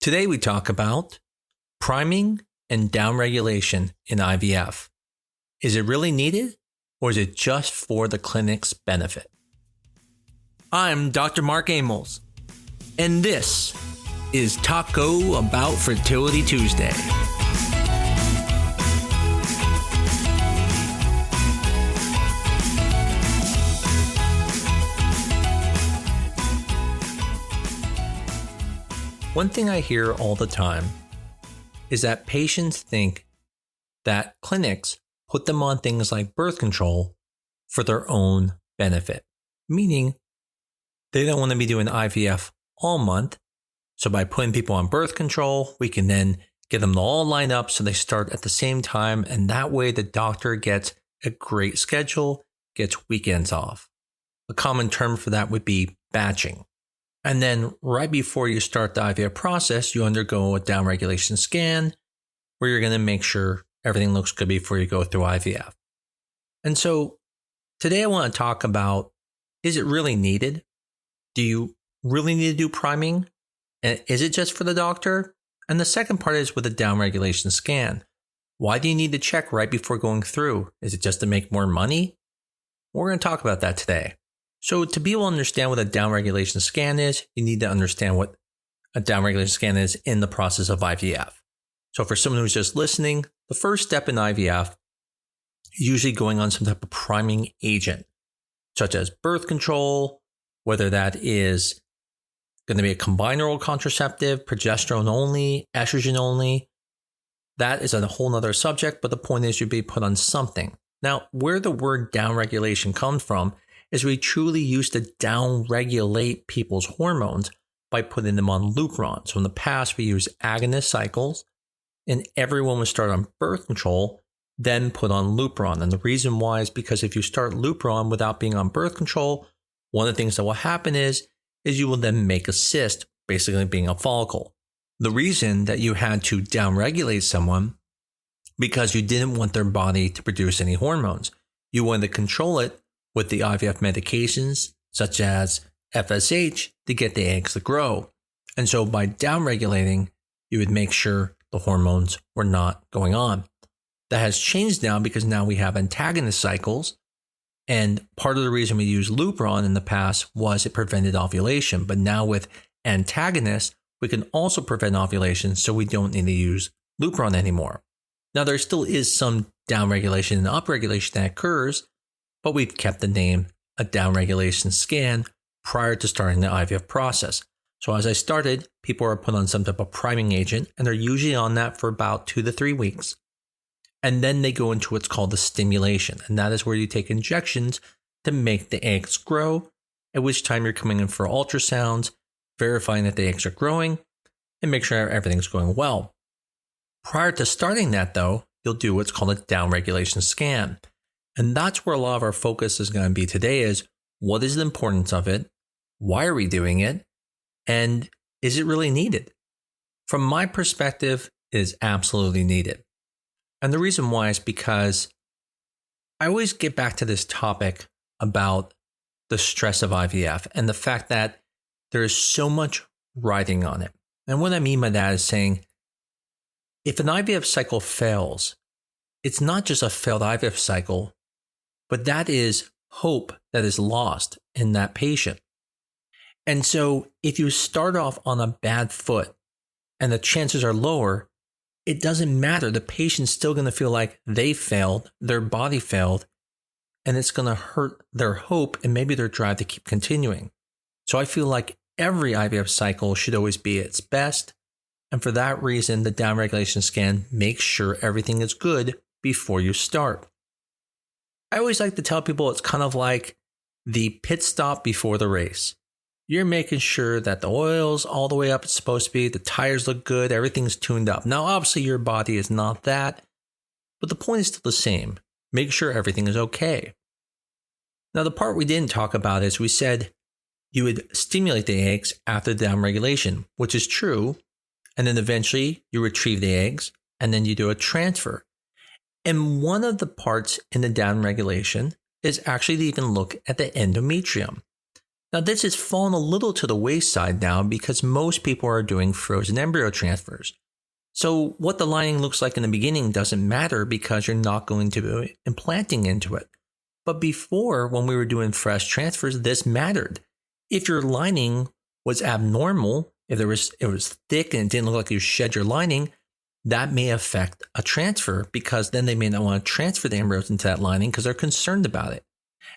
Today we talk about priming and downregulation in IVF. Is it really needed, or is it just for the clinic's benefit? I'm Dr. Mark Amols, and this is Taco Bout Fertility Tuesday. One thing I hear all the time is that patients think that clinics put them on things like birth control for their own benefit, meaning they don't want to be doing IVF all month. So by putting people on birth control, we can then get them to all line up so they start at the same time. And that way the doctor gets a great schedule, gets weekends off. A common term for that would be batching. And then right before you start the IVF process, you undergo a downregulation scan where you're going to make sure everything looks good before you go through IVF. And so today I want to talk about, is it really needed? Do you really need to do priming? And is it just for the doctor? And the second part is with a downregulation scan. Why do you need to check right before going through? Is it just to make more money? We're going to talk about that today. So to be able to understand what a downregulation scan is, you need to understand what a downregulation scan is in the process of IVF. So for someone who's just listening, the first step in IVF is usually going on some type of priming agent, such as birth control, whether that is going to be a combined oral contraceptive, progesterone only, estrogen only. That is a whole nother subject, but the point is you'd be put on something. Now, where the word downregulation comes from is we truly used to downregulate people's hormones by putting them on Lupron. So in the past, we used agonist cycles, and everyone would start on birth control, then put on Lupron. And the reason why is because if you start Lupron without being on birth control, one of the things that will happen is you will then make a cyst, basically being a follicle. The reason that you had to downregulate someone because you didn't want their body to produce any hormones. You wanted to control it with the IVF medications, such as FSH, to get the eggs to grow. And so by downregulating, you would make sure the hormones were not going on. That has changed now because now we have antagonist cycles. And part of the reason we used Lupron in the past was it prevented ovulation. But now with antagonists, we can also prevent ovulation, so we don't need to use Lupron anymore. Now, there still is some downregulation and upregulation that occurs, but we've kept the name a downregulation scan prior to starting the IVF process. So as I started, people are put on some type of priming agent, and they're usually on that for about 2 to 3 weeks. And then they go into what's called the stimulation. And that is where you take injections to make the eggs grow, at which time you're coming in for ultrasounds, verifying that the eggs are growing, and make sure everything's going well. Prior to starting that, though, you'll do what's called a downregulation scan. And that's where a lot of our focus is going to be today is what is the importance of it? Why are we doing it? And is it really needed? From my perspective, it is absolutely needed. And the reason why is because I always get back to this topic about the stress of IVF and the fact that there is so much riding on it. And what I mean by that is saying, if an IVF cycle fails, it's not just a failed IVF cycle, but that is hope that is lost in that patient. And so if you start off on a bad foot and the chances are lower, it doesn't matter. The patient's still going to feel like they failed, their body failed, and it's going to hurt their hope and maybe their drive to keep continuing. So I feel like every IVF cycle should always be its best. And for that reason, the downregulation scan makes sure everything is good before you start. I always like to tell people it's kind of like the pit stop before the race. You're making sure that the oil's all the way up it's supposed to be, the tires look good, everything's tuned up. Now, obviously, your body is not that, but the point is still the same. Make sure everything is okay. Now, the part we didn't talk about is we said you would stimulate the eggs after the downregulation, which is true, and then eventually you retrieve the eggs, and then you do a transfer. And one of the parts in the downregulation is actually to even look at the endometrium. Now, this has fallen a little to the wayside now because most people are doing frozen embryo transfers. So what the lining looks like in the beginning doesn't matter because you're not going to be implanting into it. But before, when we were doing fresh transfers, this mattered. If your lining was abnormal, if it was thick and it didn't look like you shed your lining, that may affect a transfer because then they may not want to transfer the embryos into that lining because they're concerned about it.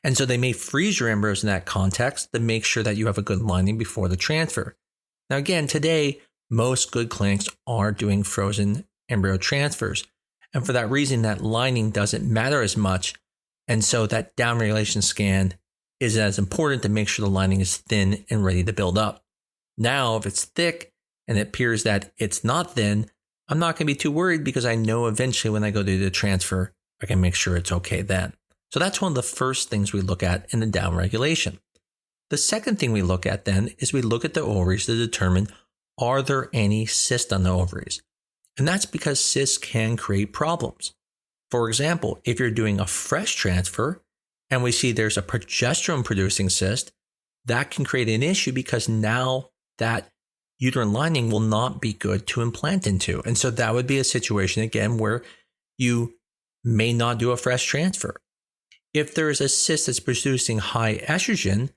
And so they may freeze your embryos in that context to make sure that you have a good lining before the transfer. Now, again, today, most good clinics are doing frozen embryo transfers. And for that reason, that lining doesn't matter as much. And so that downregulation scan is as important to make sure the lining is thin and ready to build up. Now, if it's thick and it appears that it's not thin, I'm not going to be too worried because I know eventually when I go to do the transfer, I can make sure it's okay then. So that's one of the first things we look at in the downregulation. The second thing we look at then is we look at the ovaries to determine, are there any cysts on the ovaries? And that's because cysts can create problems. For example, if you're doing a fresh transfer and we see there's a progesterone producing cyst, that can create an issue because now that uterine lining will not be good to implant into. And so that would be a situation again where you may not do a fresh transfer. If there is a cyst that's producing high estrogen,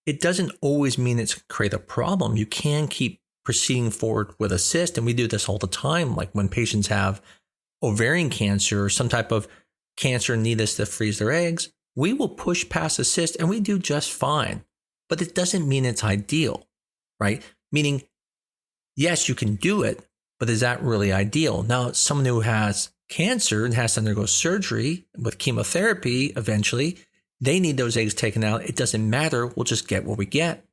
it doesn't always mean it's create a problem. You can keep proceeding forward with a cyst. And we do this all the time. Like when patients have ovarian cancer or some type of cancer and need us to freeze their eggs, we will push past a cyst and we do just fine. But it doesn't mean it's ideal, right? Meaning, yes, you can do it, but is that really ideal? Now, someone who has cancer and has to undergo surgery with chemotherapy, eventually, they need those eggs taken out. It doesn't matter. We'll just get what we get.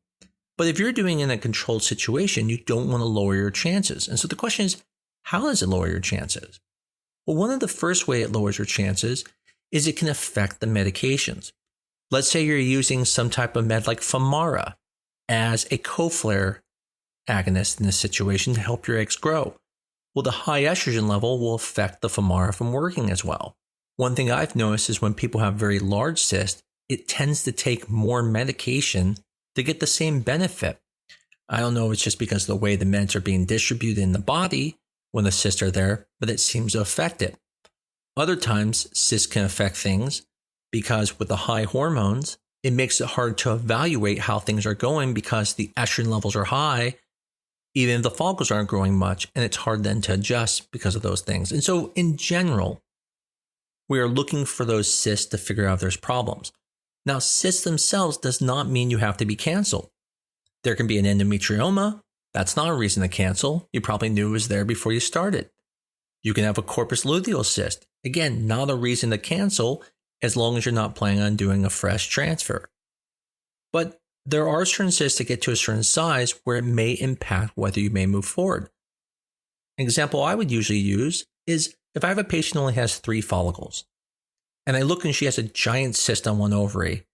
But if you're doing it in a controlled situation, you don't want to lower your chances. And so the question is, how does it lower your chances? Well, one of the first way it lowers your chances is it can affect the medications. Let's say you're using some type of med like Femara as a co-flare agonist in this situation to help your eggs grow. Well, the high estrogen level will affect the Femara from working as well. One thing I've noticed is when people have very large cysts, it tends to take more medication to get the same benefit. I don't know if it's just because of the way the meds are being distributed in the body when the cysts are there, but it seems to affect it. Other times, cysts can affect things because with the high hormones, it makes it hard to evaluate how things are going because the estrogen levels are high, even if the follicles aren't growing much, and it's hard then to adjust because of those things. And so in general, we are looking for those cysts to figure out if there's problems. Now, cysts themselves does not mean you have to be canceled. There can be an endometrioma. That's not a reason to cancel. You probably knew it was there before you started. You can have a corpus luteal cyst. Again, not a reason to cancel as long as you're not planning on doing a fresh transfer. But there are certain cysts that get to a certain size where it may impact whether you may move forward. An example I would usually use is if I have a patient who only has 3 follicles, and I look and she has a giant cyst on one ovary,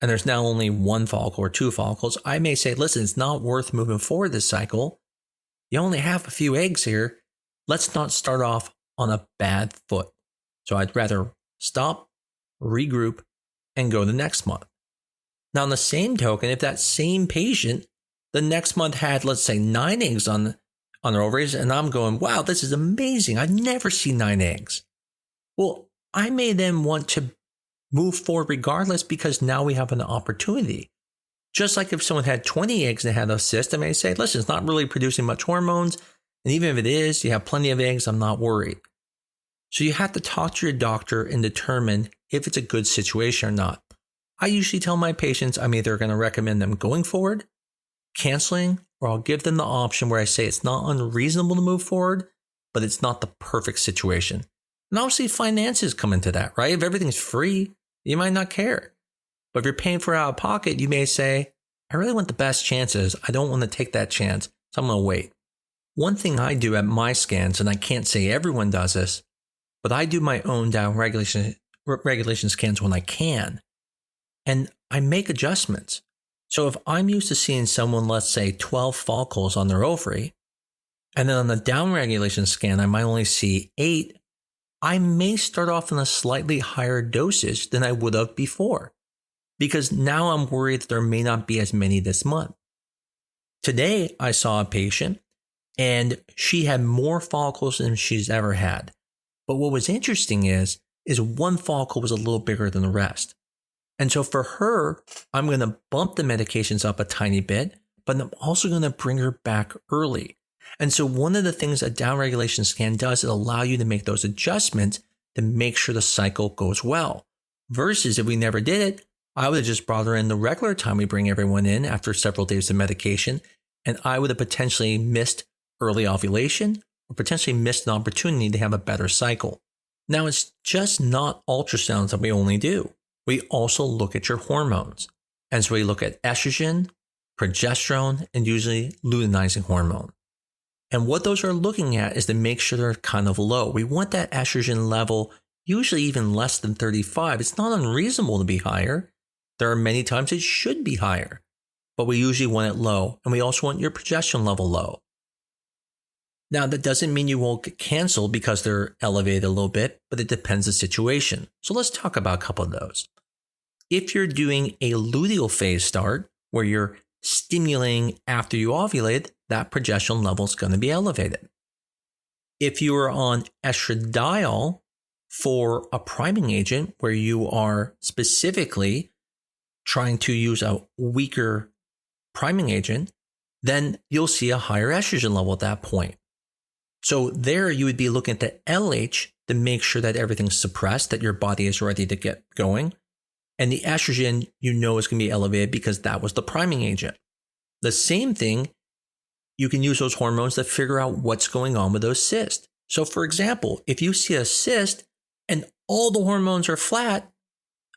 and there's now only 1 follicle or 2 follicles, I may say, listen, it's not worth moving forward this cycle. You only have a few eggs here. Let's not start off on a bad foot. So I'd rather stop, regroup, and go the next month. Now, on the same token, if that same patient the next month had, let's say, 9 eggs on their ovaries, and I'm going, wow, this is amazing. I've never seen 9 eggs. Well, I may then want to move forward regardless because now we have an opportunity. Just like if someone had 20 eggs and had a cyst, I may say, listen, it's not really producing much hormones. And even if it is, you have plenty of eggs, I'm not worried. So you have to talk to your doctor and determine if it's a good situation or not. I usually tell my patients I'm either going to recommend them going forward, canceling, or I'll give them the option where I say it's not unreasonable to move forward, but it's not the perfect situation. And obviously finances come into that, right? If everything's free, you might not care. But if you're paying for it out of pocket, you may say, I really want the best chances. I don't want to take that chance, so I'm going to wait. One thing I do at my scans, and I can't say everyone does this, but I do my own downregulation scans when I can. And I make adjustments. So if I'm used to seeing someone, let's say 12 follicles on their ovary, and then on the downregulation scan, I might only see 8, I may start off in a slightly higher dosage than I would have before. because now I'm worried that there may not be as many this month. Today, I saw a patient and she had more follicles than she's ever had. But what was interesting is one follicle was a little bigger than the rest. And so for her, I'm going to bump the medications up a tiny bit, but I'm also going to bring her back early. And so one of the things a downregulation scan does is allow you to make those adjustments to make sure the cycle goes well. Versus if we never did it, I would have just brought her in the regular time we bring everyone in after several days of medication, and I would have potentially missed early ovulation or potentially missed an opportunity to have a better cycle. Now, it's just not ultrasounds that we only do. We also look at your hormones. And so we look at estrogen, progesterone, and usually luteinizing hormone. And what those are looking at is to make sure they're kind of low. We want that estrogen level usually even less than 35. It's not unreasonable to be higher. There are many times it should be higher, but we usually want it low. And we also want your progesterone level low. Now, that doesn't mean you won't get canceled because they're elevated a little bit, but it depends on the situation. So let's talk about a couple of those. If you're doing a luteal phase start, where you're stimulating after you ovulate, that progesterone level is going to be elevated. If you are on estradiol for a priming agent, where you are specifically trying to use a weaker priming agent, then you'll see a higher estrogen level at that point. So there you would be looking at the LH to make sure that everything's suppressed, that your body is ready to get going. And the estrogen, you know, is going to be elevated because that was the priming agent. The same thing, you can use those hormones to figure out what's going on with those cysts. So for example, if you see a cyst and all the hormones are flat,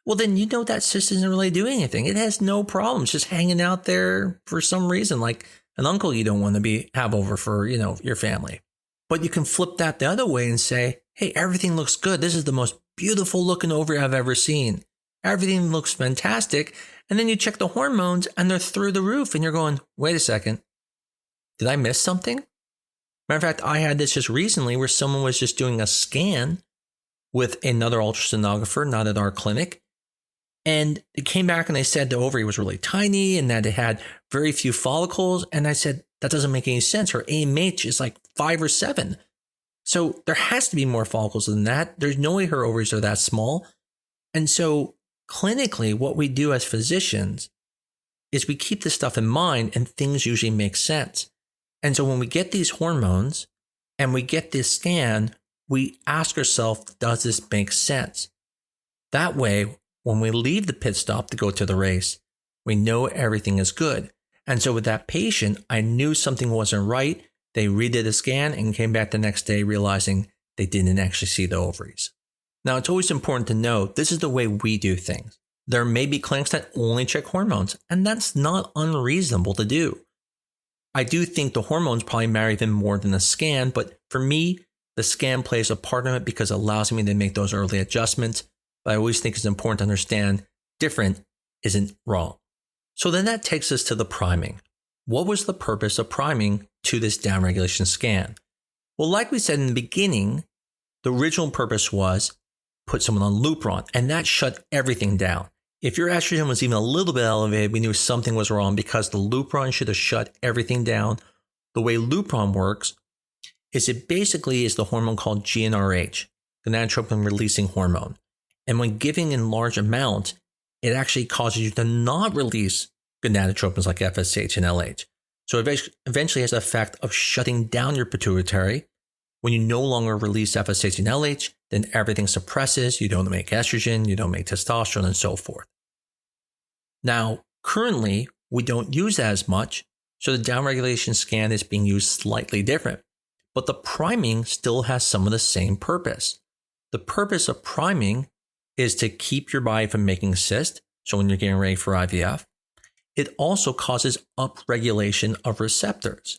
well, then you know that cyst isn't really doing anything. It has no problems, just hanging out there for some reason, like an uncle you don't want to have over for, your family. But you can flip that the other way and say, hey, everything looks good. This is the most beautiful looking ovary I've ever seen. Everything looks fantastic. And then you check the hormones and they're through the roof and you're going, wait a second. Did I miss something? Matter of fact, I had this just recently where someone was just doing a scan with another ultrasonographer, not at our clinic. And it came back and they said the ovary was really tiny and that it had very few follicles. And I said, that doesn't make any sense. Her AMH is like 5 or 7. So there has to be more follicles than that. There's no way her ovaries are that small. And so clinically, what we do as physicians is we keep this stuff in mind and things usually make sense. And so when we get these hormones and we get this scan, we ask ourselves, does this make sense? That way, when we leave the pit stop to go to the race, we know everything is good. And so with that patient, I knew something wasn't right. They redid a scan and came back the next day realizing they didn't actually see the ovaries. Now, it's always important to know this is the way we do things. There may be clinics that only check hormones, and that's not unreasonable to do. I do think the hormones probably matter even more than the scan, but for me, the scan plays a part in it because it allows me to make those early adjustments. But I always think it's important to understand different isn't wrong. So then that takes us to the priming. What was the purpose of priming to this downregulation scan? Well, like we said in the beginning, the original purpose was put someone on Lupron, and that shut everything down. If your estrogen was even a little bit elevated, we knew something was wrong because the Lupron should have shut everything down. The way Lupron works is it basically is the hormone called GnRH, gonadotropin releasing hormone. And when giving in large amounts, it actually causes you to not release gonadotropins like FSH and LH. So it eventually has the effect of shutting down your pituitary. When you no longer release FSH and LH, then everything suppresses. You don't make estrogen, you don't make testosterone, and so forth. Now, currently, we don't use that as much, so the downregulation scan is being used slightly different. But the priming still has some of the same purpose. The purpose of priming is to keep your body from making cysts, so when you're getting ready for IVF. It also causes upregulation of receptors.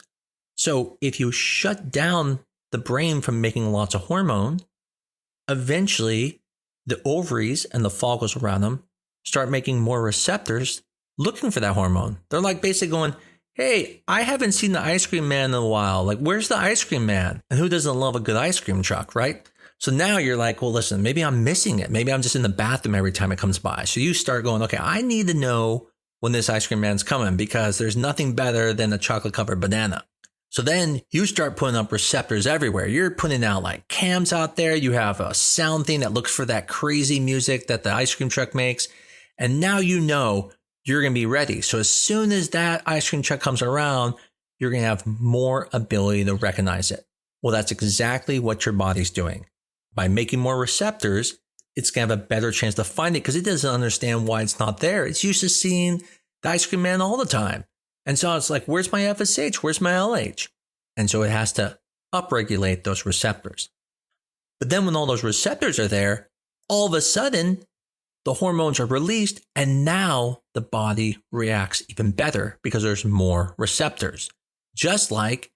So if you shut down the brain from making lots of hormone, eventually the ovaries and the follicles around them start making more receptors looking for that hormone. They're like basically going, hey, I haven't seen the ice cream man in a while. Like, where's the ice cream man? And who doesn't love a good ice cream truck, right? So now you're like, well, listen, maybe I'm missing it. Maybe I'm just in the bathroom every time it comes by. So you start going, okay, I need to know when this ice cream man's coming because there's nothing better than a chocolate covered banana. So then you start putting up receptors everywhere. You're putting out like cams out there. You have a sound thing that looks for that crazy music that the ice cream truck makes. And now you know you're going to be ready. So as soon as that ice cream truck comes around, you're going to have more ability to recognize it. Well, that's exactly what your body's doing. By making more receptors, it's going to have a better chance to find it because it doesn't understand why it's not there. It's used to seeing the ice cream man all the time. And so it's like, where's my FSH? Where's my LH? And so it has to upregulate those receptors. But then when all those receptors are there, all of a sudden, the hormones are released and now the body reacts even better because there's more receptors. Just like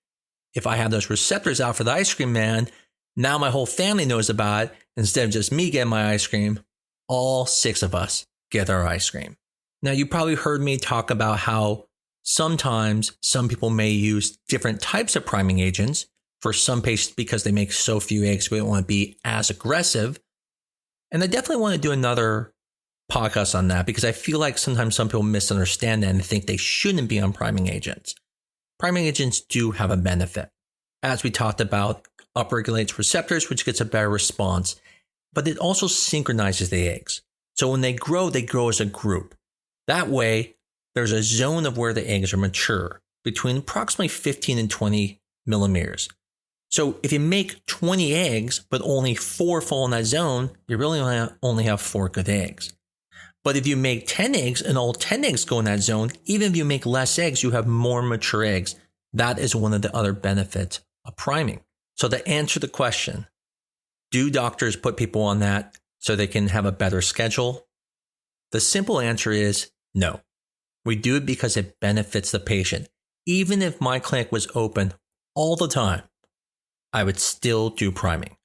if I have those receptors out for the ice cream man, now my whole family knows about it. Instead of just me getting my ice cream, all 6 of us get our ice cream. Now, you probably heard me talk about how sometimes some people may use different types of priming agents for some patients because they make so few eggs, we don't want to be as aggressive. And I definitely want to do another podcast on that because I feel like sometimes some people misunderstand that and think they shouldn't be on priming agents. Priming agents do have a benefit. As we talked about, upregulates receptors, which gets a better response, but it also synchronizes the eggs. So when they grow as a group. That way, there's a zone of where the eggs are mature between approximately 15 and 20 millimeters. So if you make 20 eggs, but only 4 fall in that zone, you really only have 4 good eggs. But if you make 10 eggs and all 10 eggs go in that zone, even if you make less eggs, you have more mature eggs. That is one of the other benefits of priming. So to answer the question, do doctors put people on that so they can have a better schedule? The simple answer is no. We do it because it benefits the patient. Even if my clinic was open all the time, I would still do priming.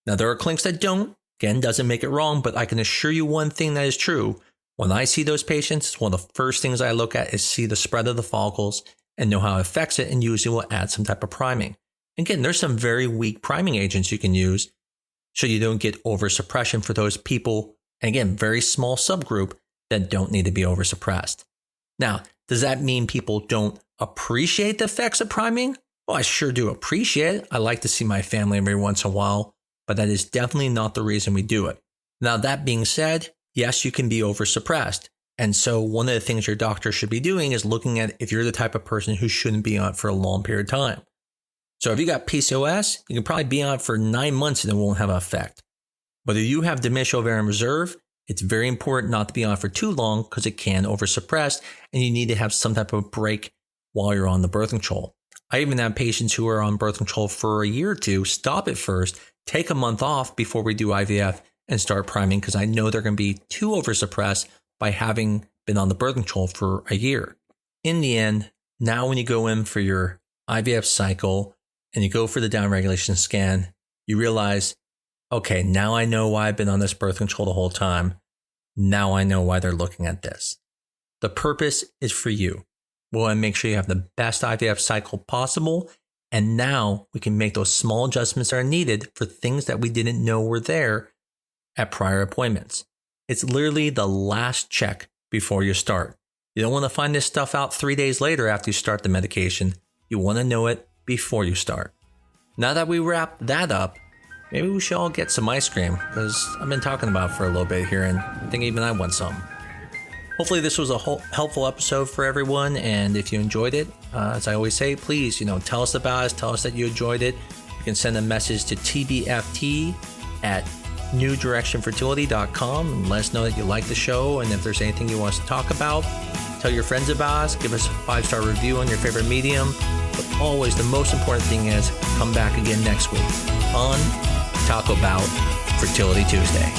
Now, there are clinics that don't. Again, doesn't make it wrong, but I can assure you one thing that is true. When I see those patients, one of the first things I look at is see the spread of the follicles and know how it affects it, and usually will add some type of priming. Again, there's some very weak priming agents you can use so you don't get oversuppression for those people. And again, very small subgroup that don't need to be oversuppressed. Now, does that mean people don't appreciate the effects of priming? Well, I sure do appreciate it. I like to see my family every once in a while, but that is definitely not the reason we do it. Now, that being said, yes, you can be oversuppressed. And so one of the things your doctor should be doing is looking at if you're the type of person who shouldn't be on it for a long period of time. So if you got PCOS, you can probably be on it for 9 months and it won't have an effect. But if you have diminished ovarian reserve, it's very important not to be on it for too long because it can oversuppress and you need to have some type of break while you're on the birth control. I even have patients who are on birth control for a year or two, stop it first, take a month off before we do IVF and start priming because I know they're going to be too oversuppressed by having been on the birth control for a year. In the end, now when you go in for your IVF cycle and you go for the downregulation scan, you realize, okay, now I know why I've been on this birth control the whole time. Now I know why they're looking at this. The purpose is for you. We want to make sure you have the best IVF cycle possible. And now we can make those small adjustments that are needed for things that we didn't know were there at prior appointments. It's literally the last check before you start. You don't want to find this stuff out 3 days later after you start the medication. You want to know it before you start. Now that we wrap that up, maybe we should all get some ice cream because I've been talking about it for a little bit here and I think even I want some. Hopefully this was a helpful episode for everyone, and if you enjoyed it, as I always say, please, tell us about us, tell us that you enjoyed it. You can send a message to tbft@newdirectionfertility.com and let us know that you like the show, and if there's anything you want us to talk about, tell your friends about us, give us a 5-star review on your favorite medium, but always the most important thing is come back again next week on Talk About Fertility Tuesday.